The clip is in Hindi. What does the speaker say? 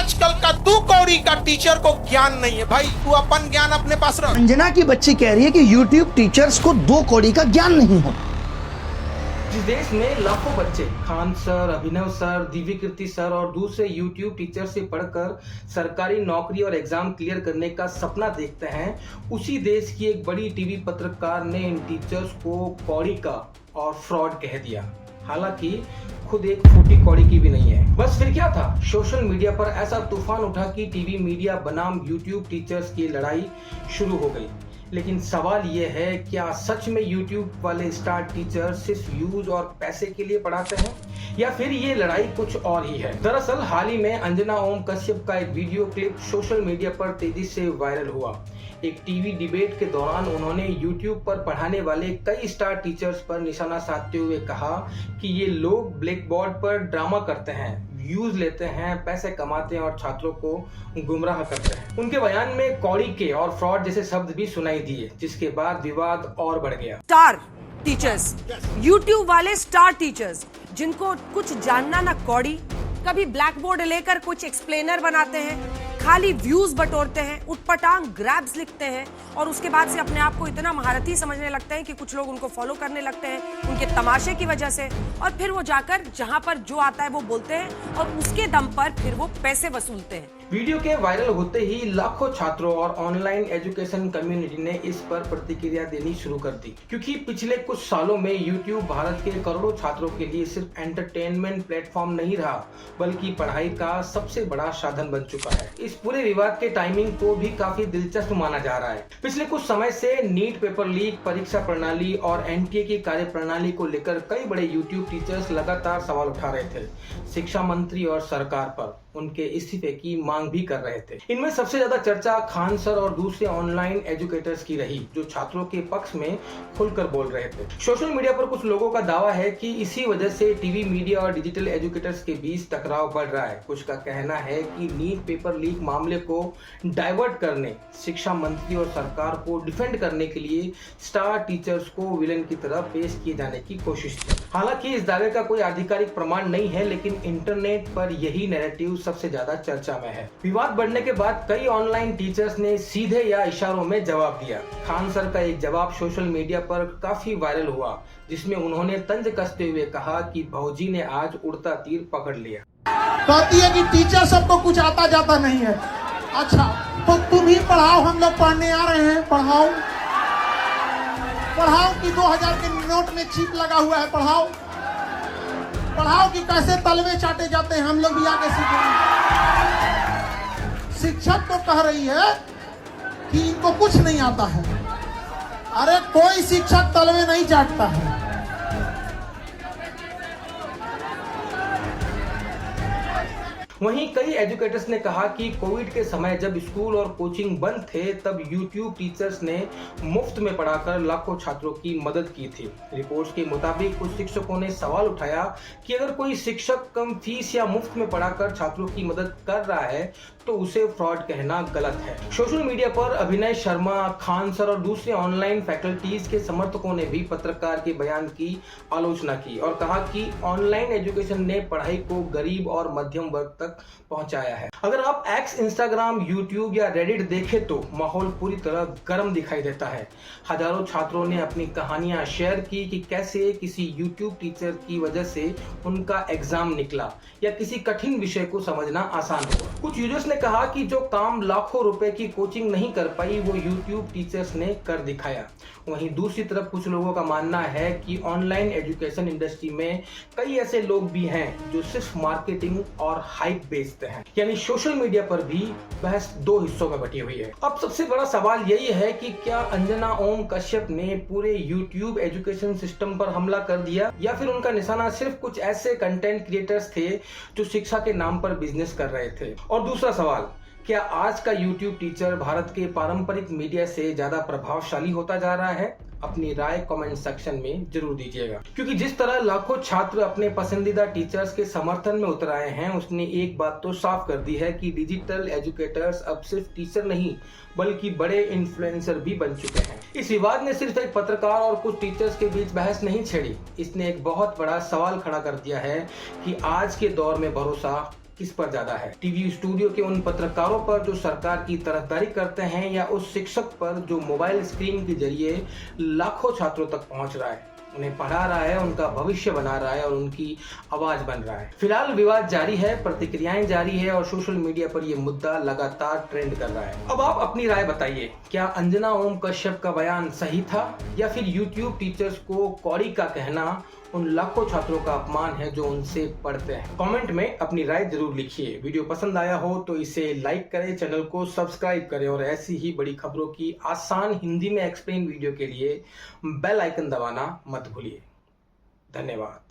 आजकल का दो कौड़ी का टीचर को ज्ञान नहीं है। भाई तू अपन ज्ञान अपने पास रख। अंजना की बच्ची कह रही है कि YouTube टीचर्स को 2 कौड़ी का ज्ञान नहीं है। जिस देश में लाखों बच्चे खान सर, अभिनव सर, दिव्य कीर्ति सर और दूसरे YouTube टीचर से पढ़कर सरकारी नौकरी और एग्जाम क्लियर करने का सपना देखते हैं, उसी देश की एक बड़ी टीवी पत्रकार ने इन टीचर्स को कौड़ी का और फ्रॉड कह दिया। हालांकि खुद एक फूटी कौड़ी की भी नहीं है। बस फिर क्या था, सोशल मीडिया पर ऐसा तूफान उठा कि टीवी मीडिया बनाम YouTube टीचर्स की लड़ाई शुरू हो गई। लेकिन सवाल यह है, क्या सच में YouTube वाले स्टार टीचर सिर्फ व्यूज और पैसे के लिए पढ़ाते हैं या फिर ये लड़ाई कुछ और ही है। दरअसल हाल ही में अंजना ओम कश्यप का एक वीडियो क्लिप सोशल मीडिया पर तेजी से वायरल हुआ। एक टीवी डिबेट के दौरान उन्होंने YouTube पर पढ़ाने वाले कई स्टार टीचर्स पर निशाना साधते हुए कहा कि ये लोग ब्लैक बोर्ड पर ड्रामा करते हैं, व्यूज लेते हैं, पैसे कमाते हैं और छात्रों को गुमराह करते हैं। उनके बयान में कौड़ी के और फ्रॉड जैसे शब्द भी सुनाई दिए, जिसके बाद विवाद और बढ़ गया। स्टार टीचर्स, YouTube वाले स्टार टीचर्स जिनको कुछ जानना ना कौड़ी, कभी ब्लैक बोर्ड लेकर कुछ एक्सप्लेनर बनाते हैं, खाली व्यूज बटोरते हैं, उटपटांग ग्रैब्स लिखते हैं और उसके बाद से अपने आप को इतना महारथी समझने लगते हैं कि कुछ लोग उनको फॉलो करने लगते हैं उनके तमाशे की वजह से, और फिर वो जाकर जहां पर जो आता है वो बोलते हैं और उसके दम पर फिर वो पैसे वसूलते हैं। वीडियो के वायरल होते ही लाखों छात्रों और ऑनलाइन एजुकेशन कम्युनिटी ने इस पर प्रतिक्रिया देनी शुरू कर दी, क्योंकि पिछले कुछ सालों में YouTube भारत के करोड़ों छात्रों के लिए सिर्फ एंटरटेनमेंट प्लेटफॉर्म नहीं रहा, बल्कि पढ़ाई का सबसे बड़ा साधन बन चुका है। इस पूरे विवाद के टाइमिंग को भी काफी दिलचस्प माना जा रहा है। पिछले कुछ समय से नीट पेपर लीक, परीक्षा प्रणाली और NTA की कार्य प्रणाली को लेकर कई बड़े YouTube टीचर्स लगातार सवाल उठा रहे थे। शिक्षा मंत्री और सरकार पर उनके इस्तीफे की मांग भी कर रहे थे। इनमें सबसे ज्यादा चर्चा खान सर और दूसरे ऑनलाइन एजुकेटर्स की रही, जो छात्रों के पक्ष में खुलकर बोल रहे थे। सोशल मीडिया पर कुछ लोगों का दावा है कि इसी वजह से टीवी मीडिया और डिजिटल एजुकेटर्स के बीच टकराव बढ़ रहा है। कुछ का कहना है कि नीट पेपर लीक मामले को डाइवर्ट करने, शिक्षा मंत्री और सरकार को डिफेंड करने के लिए स्टार टीचर्स को विलेन की तरह पेश किए जाने की कोशिश थी। हालांकि इस दावे का कोई आधिकारिक प्रमाण नहीं है, लेकिन इंटरनेट पर यही नैरेटिव सबसे ज्यादा चर्चा में है। विवाद बढ़ने के बाद कई ऑनलाइन टीचर्स ने सीधे या इशारों में जवाब दिया। खान सर का एक जवाब सोशल मीडिया पर काफी वायरल हुआ, जिसमें उन्होंने तंज कसते हुए कहा कि भौजी ने आज उड़ता तीर पकड़ लिया। कहती है कि टीचर सबको कुछ आता जाता नहीं है। अच्छा तो तुम ही पढ़ाओ, हम लोग पढ़ने आ रहे हैं, पढ़ाओ पढ़ाओ कि 2000 के नोट में चिप लगा हुआ है, पढ़ाओ पढ़ाओ कि कैसे तलवे चाटे जाते हैं, हम लोग भी आगे सीखेंगे। शिक्षक तो कह रही है कि इनको कुछ नहीं आता है। अरे कोई शिक्षक तलवे नहीं चाटता है। वहीं कई एजुकेटर्स ने कहा कि कोविड के समय जब स्कूल और कोचिंग बंद थे, तब YouTube टीचर्स ने मुफ्त में पढ़ाकर लाखों छात्रों की मदद की थी। रिपोर्ट्स के मुताबिक कुछ शिक्षकों ने सवाल उठाया कि अगर कोई शिक्षक कम फीस या मुफ्त में पढ़ाकर छात्रों की मदद कर रहा है तो उसे फ्रॉड कहना गलत है। सोशल मीडिया पर अभिनय शर्मा, खान सर और दूसरे ऑनलाइन फैकल्टीज के समर्थकों ने भी पत्रकार के बयान की आलोचना की और कहा कि ऑनलाइन एजुकेशन ने पढ़ाई को गरीब और मध्यम वर्ग तक पहुंचाया है। अगर आप एक्स, इंस्टाग्राम, यूट्यूब या रेडिट देखें तो माहौल पूरी तरह गर्म दिखाई देता है। हजारों छात्रों ने अपनी कहानियां शेयर की कि कैसे किसी यूट्यूब टीचर की वजह से उनका एग्जाम निकला या किसी कठिन विषय को समझना आसान हुआ। कुछ यूजर्स ने कहा कि जो काम लाखों रुपए की कोचिंग नहीं कर पाई, वो यूट्यूब टीचर्स ने कर दिखाया। वहीं दूसरी तरफ कुछ लोगों का मानना है कि ऑनलाइन एजुकेशन इंडस्ट्री में कई ऐसे लोग भी हैं जो सिर्फ मार्केटिंग और हाइप बेचते हैं। यानी सोशल मीडिया पर भी बहस दो हिस्सों में बटी हुई है। अब सबसे बड़ा सवाल यही है कि क्या अंजना ओम कश्यप ने पूरे YouTube एजुकेशन सिस्टम पर हमला कर दिया या फिर उनका निशाना सिर्फ कुछ ऐसे कंटेंट क्रिएटर्स थे जो शिक्षा के नाम पर बिजनेस कर रहे थे। और दूसरा सवाल, क्या आज का YouTube टीचर भारत के पारंपरिक मीडिया से ज्यादा प्रभावशाली होता जा रहा है? अपनी राय कमेंट सेक्शन में जरूर दीजिएगा, क्योंकि जिस तरह लाखों छात्र अपने पसंदीदा टीचर्स के समर्थन में उतर आए हैं, उसने एक बात तो साफ कर दी है कि डिजिटल एजुकेटर्स अब सिर्फ टीचर नहीं बल्कि बड़े इन्फ्लुएंसर भी बन चुके हैं। इस विवाद ने सिर्फ एक पत्रकार और कुछ टीचर्स के बीच बहस नहीं छेड़ी, इसने एक बहुत बड़ा सवाल खड़ा कर दिया है कि आज के दौर में भरोसा किस पर ज्यादा है, टीवी स्टूडियो के उन पत्रकारों पर जो सरकार की तरफदारी करते हैं या उस शिक्षक पर जो मोबाइल स्क्रीन के जरिए लाखों छात्रों तक पहुंच रहा है, उन्हें पढ़ा रहा है, उनका भविष्य बना रहा है और उनकी आवाज बन रहा है। फिलहाल विवाद जारी है, प्रतिक्रियाएं जारी है और सोशल मीडिया पर यह मुद्दा लगातार ट्रेंड कर रहा है। अब आप अपनी राय बताइए, क्या अंजना ओम कश्यप का बयान सही था या फिर यूट्यूब टीचर्स को कौड़ी का कहना उन लाखों छात्रों का अपमान है जो उनसे पढ़ते हैं? कमेंट में अपनी राय जरूर लिखिए। वीडियो पसंद आया हो तो इसे लाइक करें, चैनल को सब्सक्राइब करें और ऐसी ही बड़ी खबरों की आसान हिंदी में एक्सप्लेन वीडियो के लिए बेल आइकन दबाना मत भूलिए। धन्यवाद।